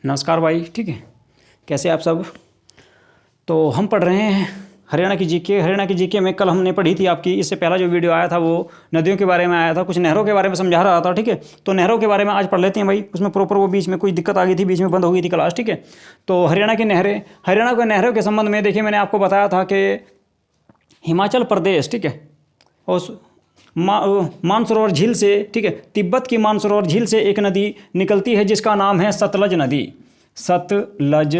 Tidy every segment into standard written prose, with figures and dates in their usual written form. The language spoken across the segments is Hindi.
नमस्कार भाई, ठीक है। कैसे आप सब? तो हम पढ़ रहे हैं हरियाणा की जीके। हरियाणा की जीके में कल हमने पढ़ी थी आपकी, इससे पहला जो वीडियो आया था वो नदियों के बारे में आया था, कुछ नहरों के बारे में समझा रहा था, ठीक है। तो नहरों के बारे में आज पढ़ लेते हैं भाई। उसमें प्रॉपर वो बीच में कोई दिक्कत आ गई थी, बीच में बंद हो गई थी क्लास, ठीक है। तो हरियाणा की नहरें, हरियाणा के नहरों के संबंध में देखिए, मैंने आपको बताया था कि हिमाचल प्रदेश, ठीक है, और मानसरोवर झील से, ठीक है, तिब्बत की मानसरोवर झील से एक नदी निकलती है जिसका नाम है सतलज नदी। सतलज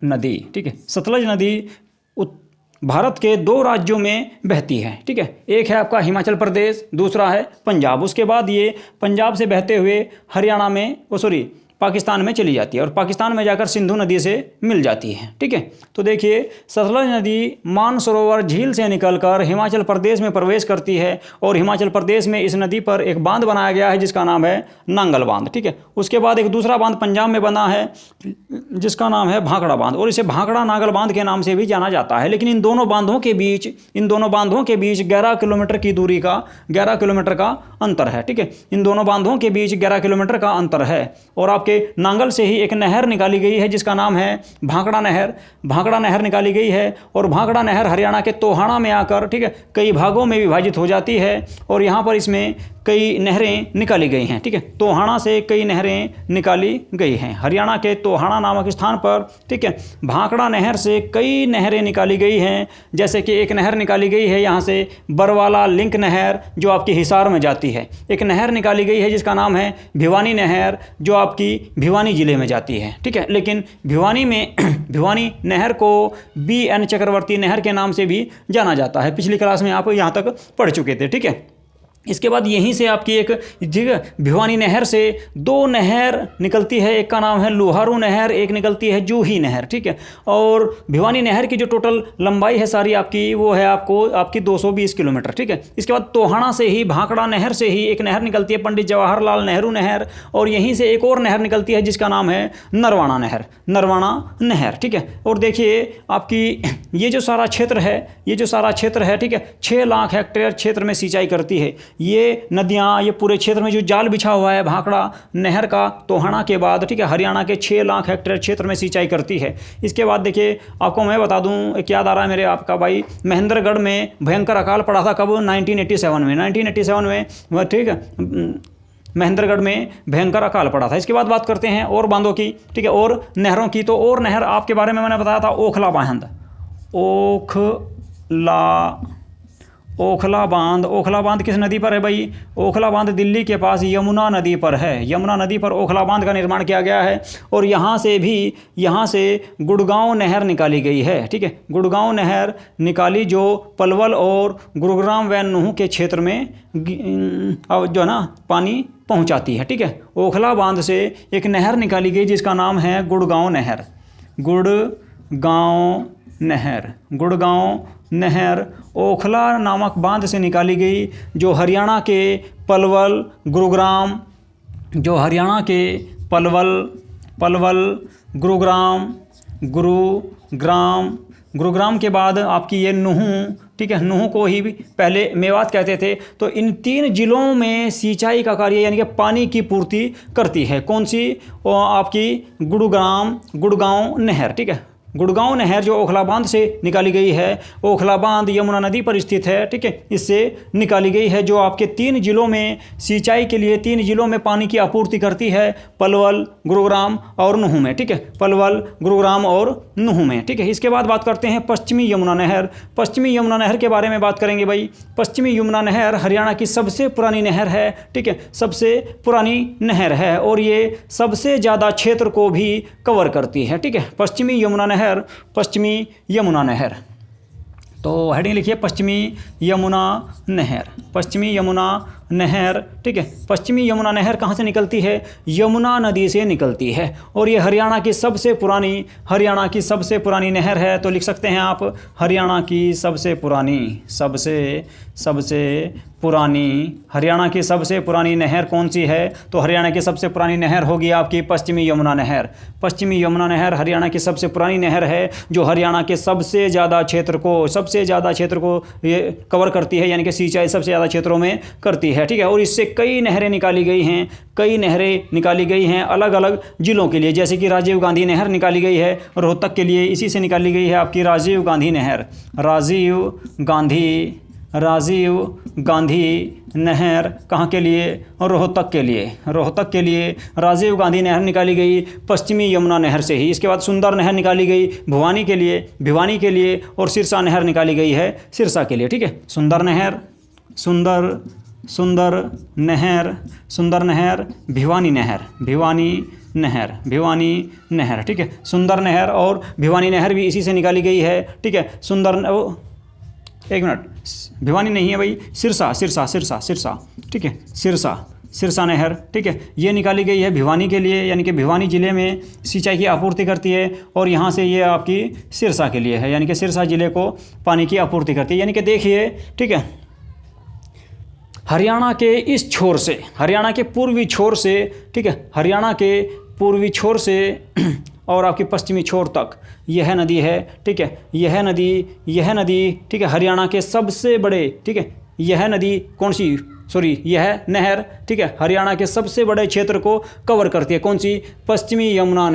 नदी, ठीक है। सतलज नदी भारत के 2 राज्यों में बहती है, ठीक है। एक है आपका हिमाचल प्रदेश, दूसरा है पंजाब। उसके बाद ये पंजाब से बहते हुए हरियाणा में, पाकिस्तान में चली जाती है और पाकिस्तान में जाकर सिंधु नदी से मिल जाती है, ठीक है। तो देखिए, सतलज नदी मानसरोवर झील से निकलकर हिमाचल प्रदेश में प्रवेश करती है और हिमाचल प्रदेश में इस नदी पर एक बांध बनाया गया है जिसका नाम है नांगल बांध, ठीक है। उसके बाद एक दूसरा बांध पंजाब में बना है जिसका नाम है भाखड़ा बांध, और इसे भाखड़ा नांगल बांध के नाम से भी जाना जाता है। लेकिन इन दोनों बांधों के बीच 11 किलोमीटर की दूरी का 11 किलोमीटर का अंतर है, ठीक है। इन दोनों बांधों के बीच 11 किलोमीटर का अंतर है। और आपके नांगल से ही एक नहर निकाली गई है जिसका नाम है भाखड़ा नहर। भाखड़ा नहर निकाली गई है और भाखड़ा नहर हरियाणा के तोहाना में आकर, ठीक है, कई भागों में विभाजित हो जाती है और यहाँ पर इसमें कई नहरें निकाली गई हैं, ठीक है। तोहाना से कई नहरें निकाली गई हैं। हरियाणा के तोहाना नामक स्थान पर, ठीक है, भाखड़ा नहर से कई नहरें निकाली गई हैं। जैसे कि एक नहर निकाली गई है यहाँ से बरवाला लिंक नहर जो आपकी हिसार में जाती है। एक नहर निकाली गई है जिसका नाम है भिवानी नहर जो आपकी भिवानी जिले में जाती है, ठीक है। लेकिन भिवानी में भिवानी नहर को BN चक्रवर्ती नहर के नाम से भी जाना जाता है। पिछली क्लास में आप यहाँ तक पढ़ चुके थे, ठीक है। इसके बाद यहीं से आपकी एक जगह भिवानी नहर से 2 नहर निकलती है। एक का नाम है लुहारू नहर, एक निकलती है जूही नहर, ठीक है। और भिवानी नहर की जो टोटल लंबाई है सारी आपकी, वो है आपकी 220 किलोमीटर, ठीक है। इसके बाद तोहाना से ही, भाखड़ा नहर से ही एक नहर निकलती है पंडित जवाहरलाल नेहरू नहर, और यहीं से एक और नहर निकलती है जिसका नाम है नरवाणा नहर, नरवाणा नहर, ठीक है। और देखिए आपकी ये जो सारा क्षेत्र है, ठीक है, 6 लाख हेक्टेयर क्षेत्र में सिंचाई करती है ये नदियाँ। ये पूरे क्षेत्र में जो जाल बिछा हुआ है भाखड़ा नहर का, तोहाना के बाद, ठीक है, हरियाणा के 6 लाख हेक्टेयर क्षेत्र में सिंचाई करती है। इसके बाद देखिए आपको मैं बता दूं, एक याद आ रहा है मेरे आपका भाई, महेंद्रगढ़ में भयंकर अकाल पड़ा था कब? 1987 में, ठीक है, महेंद्रगढ़ में भयंकर अकाल पड़ा था। इसके बाद बात करते हैं और बांधों की, ठीक है, और नहरों की। तो और नहर आपके बारे में मैंने बताया था ओखला बांध, ओखला बांध किस नदी पर है भाई? ओखला बांध दिल्ली के पास यमुना नदी पर है। यमुना नदी पर ओखला बांध का निर्माण किया गया है और यहाँ से गुड़गांव नहर निकाली गई है, ठीक है। गुड़गांव नहर निकाली जो पलवल और गुरुग्राम व नूह के क्षेत्र में जो है ना पानी पहुँचाती है, ठीक है। ओखला बांध से एक नहर निकाली गई जिसका नाम है गुड़गांव नहर ओखला नामक बांध से निकाली गई जो हरियाणा के पलवल गुरुग्राम के बाद आपकी ये नूह, ठीक है, नूह को ही पहले मेवात कहते थे। तो इन 3 जिलों में सिंचाई का कार्य यानी कि पानी की पूर्ति करती है। कौन सी? आपकी गुड़गांव नहर, ठीक है। गुड़गांव नहर जो ओखला बांध से निकाली गई है, ओखला बांध यमुना नदी पर स्थित है, ठीक है, इससे निकाली गई है जो आपके 3 जिलों में सिंचाई के लिए 3 जिलों में पानी की आपूर्ति करती है, पलवल, गुरुग्राम और नूह में, ठीक है, पलवल, गुरुग्राम और नूह में, ठीक है। इसके बाद बात करते हैं पश्चिमी यमुना नहर। पश्चिमी यमुना नहर के बारे में बात करेंगे भाई। पश्चिमी यमुना नहर हरियाणा की सबसे पुरानी नहर है, ठीक है, सबसे पुरानी नहर है और ये सबसे ज़्यादा क्षेत्र को भी कवर करती है, ठीक है। पश्चिमी यमुना नहर, तो हेडिंग लिखिए पश्चिमी यमुना नहर, ठीक है। पश्चिमी यमुना नहर कहाँ से निकलती है? यमुना नदी से निकलती है और ये हरियाणा की सबसे पुरानी नहर है। तो लिख सकते हैं आप हरियाणा की सबसे सबसे पुरानी, हरियाणा की सबसे पुरानी नहर कौन सी है? तो हरियाणा की सबसे पुरानी नहर होगी आपकी पश्चिमी यमुना नहर। पश्चिमी यमुना नहर हरियाणा की सबसे पुरानी नहर है, जो हरियाणा के सबसे ज़्यादा क्षेत्र को ये कवर करती है, यानी कि सिंचाई सबसे ज़्यादा क्षेत्रों में करती है, ठीक है। और इससे कई नहरें निकाली गई हैं अलग अलग ज़िलों के लिए, जैसे कि राजीव गांधी नहर निकाली गई है रोहतक के लिए, इसी से निकाली गई है आपकी राजीव गांधी नहर। राजीव गांधी नहर कहाँ के लिए? रोहतक के लिए राजीव गांधी नहर निकाली गई पश्चिमी यमुना नहर से ही। इसके बाद सुंदर नहर निकाली गई भिवानी के लिए और सिरसा नहर निकाली गई है सिरसा के लिए, ठीक है। सुंदर नहर भिवानी नहर, ठीक है। सुंदर नहर और भिवानी नहर भी इसी से निकाली गई है, ठीक है। एक मिनट, भिवानी नहीं है भाई, सिरसा, ठीक है। सिरसा नहर, ठीक है, ये निकाली गई है भिवानी के लिए, यानी कि भिवानी ज़िले में सिंचाई की आपूर्ति करती है, और यहाँ से ये आपकी सिरसा के लिए है, यानी कि सिरसा ज़िले को पानी की आपूर्ति करती है। यानी कि देखिए, ठीक है, हरियाणा के इस छोर से, हरियाणा के पूर्वी छोर से, ठीक है, हरियाणा के पूर्वी छोर से और आपकी पश्चिमी छोर तक यह नदी है, ठीक है। यह नदी, ठीक है, हरियाणा के सबसे बड़े, ठीक है, यह नदी कौन सी, यह नहर, ठीक है, हरियाणा के सबसे बड़े क्षेत्र को कवर करती है। कौन सी? पश्चिमी यमुना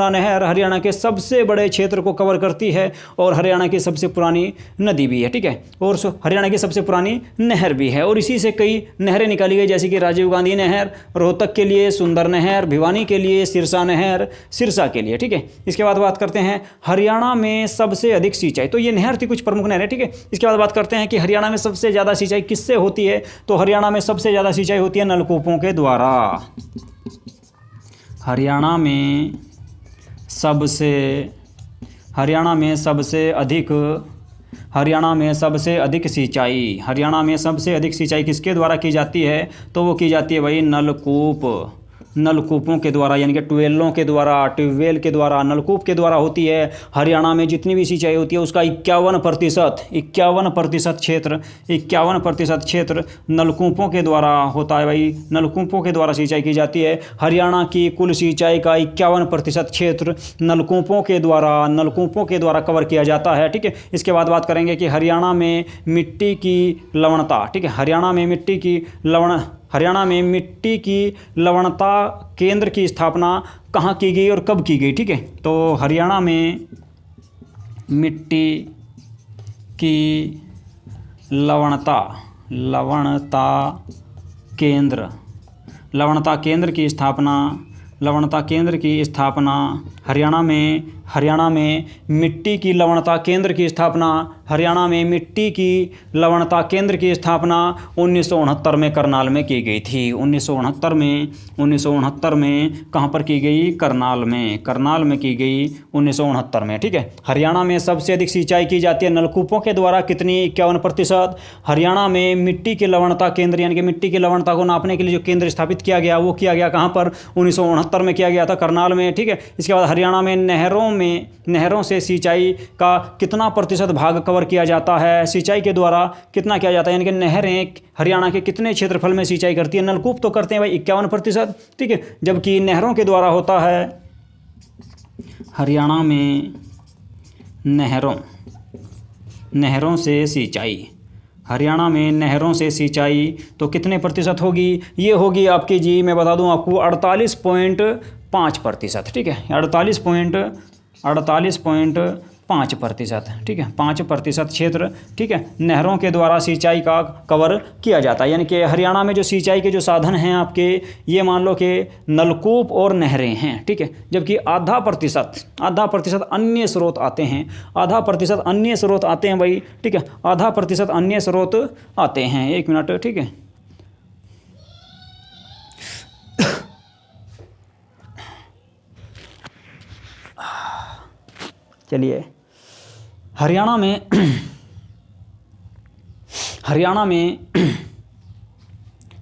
नहर हरियाणा के सबसे बड़े क्षेत्र को कवर करती है, और हरियाणा की सबसे पुरानी नदी भी है, ठीक है, और हरियाणा की सबसे पुरानी नहर भी है। और इसी से कई नहरें निकाली गई, जैसे कि राजीव गांधी नहर रोहतक के लिए, सुंदर नहर भिवानी के लिए, सिरसा नहर सिरसा के लिए, ठीक है। इसके बाद बात करते हैं हरियाणा में सबसे अधिक सिंचाई, तो ये नहर थी कुछ प्रमुख नहरें, ठीक है। इसके बाद बात करते हैं कि हरियाणा में सबसे ज़्यादा सिंचाई किससे होती है? तो हरियाणा में सबसे ज़्यादा सिंचाई होती है नलकूपों के द्वारा। हरियाणा में सबसे अधिक सिंचाई किसके द्वारा की जाती है? तो वो की जाती है भाई नलकूपों के द्वारा, यानी कि ट्यूबवेल के द्वारा, नलकूप के द्वारा होती है। हरियाणा में जितनी भी सिंचाई होती है उसका 51% क्षेत्र नलकूपों के द्वारा होता है भाई, नलकूपों के द्वारा सिंचाई की जाती है। हरियाणा की कुल सिंचाई का 51% क्षेत्र नलकूपों के द्वारा कवर किया जाता है, ठीक है। इसके बाद बात करेंगे कि हरियाणा में मिट्टी की लवणता, ठीक है, हरियाणा में मिट्टी की लवणता केंद्र की स्थापना कहाँ की गई और कब की गई, ठीक है। तो हरियाणा में मिट्टी की लवणता केंद्र की स्थापना हरियाणा में मिट्टी की लवणता केंद्र की स्थापना 1969 में करनाल में की गई थी। 1969 में कहाँ पर की गई? करनाल में की गई 1969 में, ठीक है। हरियाणा में सबसे अधिक सिंचाई की जाती है नलकूपों के द्वारा, कितनी? 51%। हरियाणा में मिट्टी की लवणता केंद्र, यानी कि मिट्टी की लवणता को नापने के लिए जो केंद्र स्थापित किया गया, वो किया गया कहाँ पर? 1969 में किया गया था, करनाल में, ठीक है। इसके बाद हरियाणा में नहरों से सिंचाई का कितना प्रतिशत भाग कवर किया जाता है? सिंचाई के द्वारा कितना किया जाता है, यानी कि नहरें हरियाणा के कितने क्षेत्रफल में सिंचाई करती है? नलकूप तो करते हैं भाई 51%, ठीक है, जबकि नहरों के द्वारा होता है हरियाणा में नहरों से सिंचाई। हरियाणा में नहरों से सिंचाई तो कितने प्रतिशत होगी? ये होगी आपकी जी, मैं बता दूं आपको 48.5%, ठीक है, 48.5%, ठीक है, 5% क्षेत्र, ठीक है, नहरों के द्वारा सिंचाई का कवर किया जाता है। यानी कि हरियाणा में जो सिंचाई के जो साधन हैं आपके, ये मान लो कि नलकूप और नहरें हैं, ठीक है, जबकि आधा प्रतिशत अन्य स्रोत आते हैं, भाई, ठीक है, आधा प्रतिशत अन्य स्रोत आते हैं। एक मिनट, ठीक है, चलिए, हरियाणा में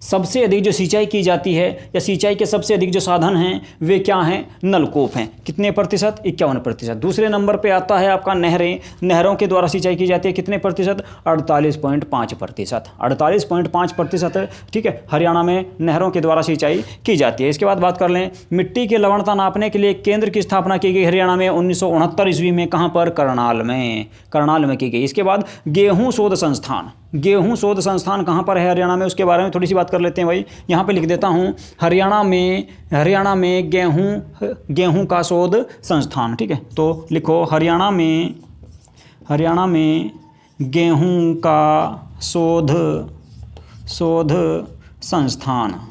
सबसे अधिक जो सिंचाई की जाती है या सिंचाई के सबसे अधिक जो साधन हैं वे क्या हैं? नलकूप हैं। कितने प्रतिशत? 51%। दूसरे नंबर पे आता है आपका नहरें। नहरों के द्वारा सिंचाई की जाती है कितने प्रतिशत? 48.5%। 48.5%, ठीक है, हरियाणा में नहरों के द्वारा सिंचाई की जाती है। इसके बाद बात कर लें, मिट्टी की लवणता नापने के लिए केंद्र की स्थापना की गई हरियाणा में 1969 ईस्वी में। कहाँ पर? करनाल में। करनाल में की गई। इसके बाद गेहूं शोध संस्थान। गेहूं शोध संस्थान कहाँ पर है हरियाणा में? उसके बारे में थोड़ी सी बात कर लेते हैं भाई। यहाँ पे लिख देता हूँ, हरियाणा में गेहूं का शोध संस्थान, ठीक है। तो लिखो हरियाणा में गेहूं का शोध संस्थान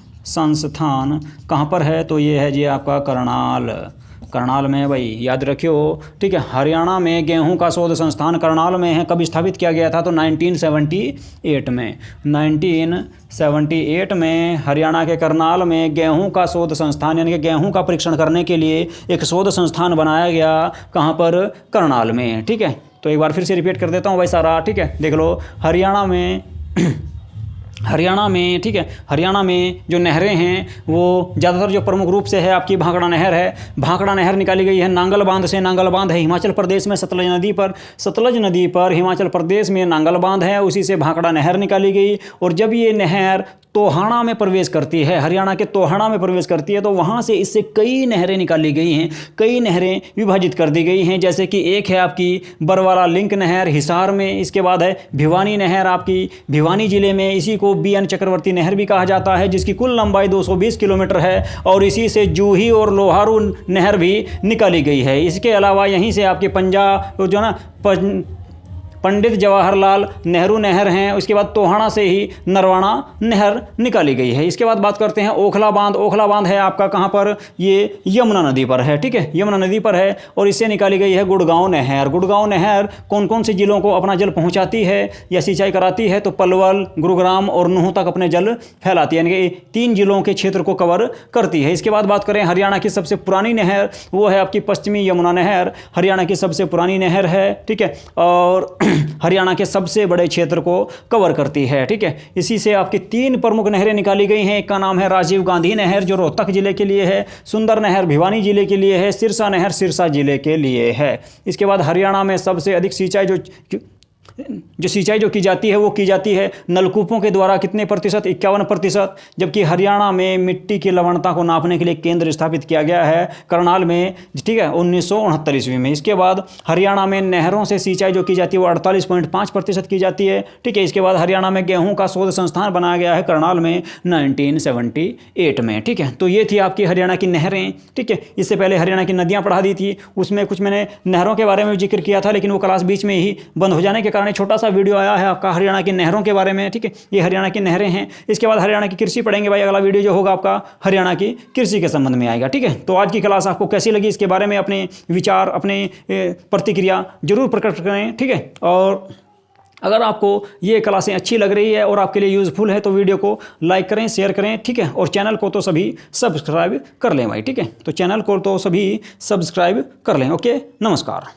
कहाँ पर है? तो ये है जी आपका करनाल में है भाई, याद रखियो, ठीक है। हरियाणा में गेहूं का शोध संस्थान करनाल में है। कब स्थापित किया गया था? तो 1978 में। 1978 में हरियाणा के करनाल में गेहूं का शोध संस्थान यानी कि गेहूं का परीक्षण करने के लिए एक शोध संस्थान बनाया गया। कहाँ पर? करनाल में, ठीक है। तो एक बार फिर से रिपीट कर देता हूँ भाई सारा, ठीक है। देख लो, हरियाणा में, ठीक है, हरियाणा में जो नहरें हैं वो ज़्यादातर जो प्रमुख रूप से है आपकी भाखड़ा नहर है। भाखड़ा नहर निकाली गई है नांगल बांध से। नांगल बांध है हिमाचल प्रदेश में सतलज नदी पर हिमाचल प्रदेश में नांगल बांध है, उसी से भाखड़ा नहर निकाली गई। और जब ये नहर तोहाना में प्रवेश करती है, हरियाणा के तोहाना में प्रवेश करती है, तो वहाँ से इससे कई नहरें निकाली गई हैं, कई नहरें विभाजित कर दी गई हैं। जैसे कि एक है आपकी बरवाला लिंक नहर हिसार में, इसके बाद है भिवानी नहर आपकी भिवानी जिले में, इसी को BN चक्रवर्ती नहर भी कहा जाता है, जिसकी कुल लंबाई 220 किलोमीटर है। और इसी से जूही और लोहारू नहर भी निकाली गई है। इसके अलावा यहीं से आपके पंजाब जो ना पंडित जवाहरलाल नेहरू नहर हैं। उसके बाद तोहाना से ही नरवाना नहर निकाली गई है। इसके बाद बात करते हैं ओखला बांध। ओखला बांध है आपका कहाँ पर? ये यमुना नदी पर है, ठीक है, यमुना नदी पर है। और इससे निकाली गई है गुड़गांव नहर। गुड़गांव नहर कौन कौन से जिलों को अपना जल पहुँचाती है या सिंचाई कराती है? तो पलवल, गुरुग्राम और नूंह तक अपने जल फैलाती है, यानी कि 3 जिलों के क्षेत्र को कवर करती है। इसके बाद बात करें हरियाणा की सबसे पुरानी नहर, वो है आपकी पश्चिमी यमुना नहर। हरियाणा की सबसे पुरानी नहर है, ठीक है, और हरियाणा के सबसे बड़े क्षेत्र को कवर करती है, ठीक है। इसी से आपकी 3 प्रमुख नहरें निकाली गई हैं। एक का नाम है राजीव गांधी नहर जो रोहतक जिले के लिए है, सुंदर नहर भिवानी जिले के लिए है, सिरसा नहर सिरसा जिले के लिए है। इसके बाद हरियाणा में सबसे अधिक सिंचाई जो की जाती है वो की जाती है नलकूपों के द्वारा। कितने प्रतिशत? 51%। जबकि हरियाणा में मिट्टी की लवणता को नापने के लिए केंद्र स्थापित किया गया है करनाल में, ठीक है, 1969 ईस्वी में। इसके बाद हरियाणा में नहरों से सिंचाई जो की जाती है वो 48.5% की जाती है, ठीक है। इसके बाद हरियाणा में गेहूं का शोध संस्थान बनाया गया है करनाल में 1978 में, ठीक है। तो ये थी आपकी हरियाणा की नहरें, ठीक है। इससे पहले हरियाणा की नदियाँ पढ़ा दी थी, उसमें कुछ मैंने नहरों के बारे में जिक्र किया था, लेकिन वो क्लास बीच में ही बंद हो जाने के कारण छोटा सा वीडियो आया है आपका हरियाणा की नहरों के बारे में, ठीक है। ये हरियाणा की नहरें हैं। इसके बाद हरियाणा की कृषि पढ़ेंगे भाई। अगला वीडियो जो होगा आपका हरियाणा की कृषि के संबंध में आएगा, ठीक है। तो आज की क्लास आपको कैसी लगी इसके बारे में अपने विचार, अपने प्रतिक्रिया जरूर प्रकट करें, ठीक है। और अगर आपको ये क्लासें अच्छी लग रही है और आपके लिए यूज़फुल है तो वीडियो को लाइक करें, शेयर करें, ठीक है। और चैनल को तो सभी सब्सक्राइब कर लें भाई, ठीक है। तो चैनल को तो सभी सब्सक्राइब कर लें। ओके, नमस्कार।